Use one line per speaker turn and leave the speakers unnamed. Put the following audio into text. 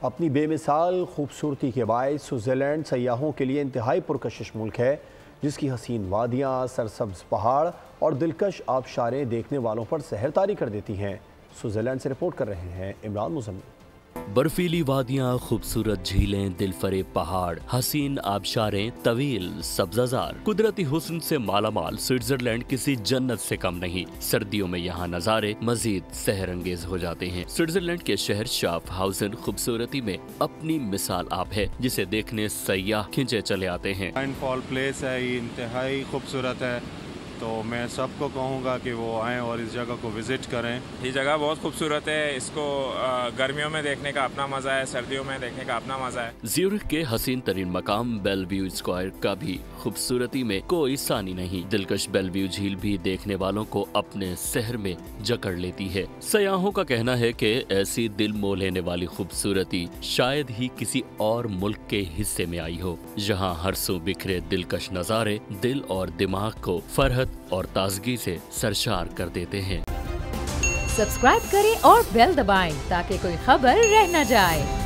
अपनी बेमिसाल खूबसूरती के बायस स्विट्ज़रलैंड सयाहों के लिए इंतहाई पुरकशिश मुल्क है, जिसकी हसीन वादियाँ, सरसब्ज पहाड़ और दिलकश आबशारें देखने वालों पर सहरतारी कर देती हैं। स्विट्ज़रलैंड से रिपोर्ट कर रहे हैं इमरान मुज़म्मिल।
बर्फीली वादियाँ, खूबसूरत झीलें, दिलफरेब पहाड़, हसीन आबशारें, तवील सब्ज़ाज़ार, कुदरती हुस्न से मालामाल स्विट्जरलैंड किसी जन्नत से कम नहीं। सर्दियों में यहाँ नज़ारे मजीद सहरंगेज हो जाते हैं। स्विट्जरलैंड के शहर शाफहाउज़न खूबसूरती में अपनी मिसाल आप है, जिसे देखने सयाह खिंचे चले आते हैं।
रेनफॉल प्लेस है, ये इंतहाई खूबसूरत है, तो मैं सबको कहूँगा कि वो आएँ और इस जगह को विज़िट करें।
ये जगह बहुत खूबसूरत है, इसको गर्मियों में देखने का अपना मज़ा है, सर्दियों में देखने का अपना मज़ा है।
ज्यूरिख के हसीन तरीन मकाम बेलव्यू स्क्वायर का भी खूबसूरती में कोई सानी नहीं। दिलकश बेलव्यू झील भी देखने वालों को अपने शहर में जकड़ लेती है। सयाहों का कहना है कि ऐसी दिल मोह लेने वाली खूबसूरती शायद ही किसी और मुल्क के हिस्से में आई हो, जहाँ हर सू बिखरे दिलकश नज़ारे दिल और दिमाग को फरहत और ताजगी से सरशार कर देते हैं।
सब्सक्राइब करें और बेल दबाएं ताकि कोई खबर रह न जाए।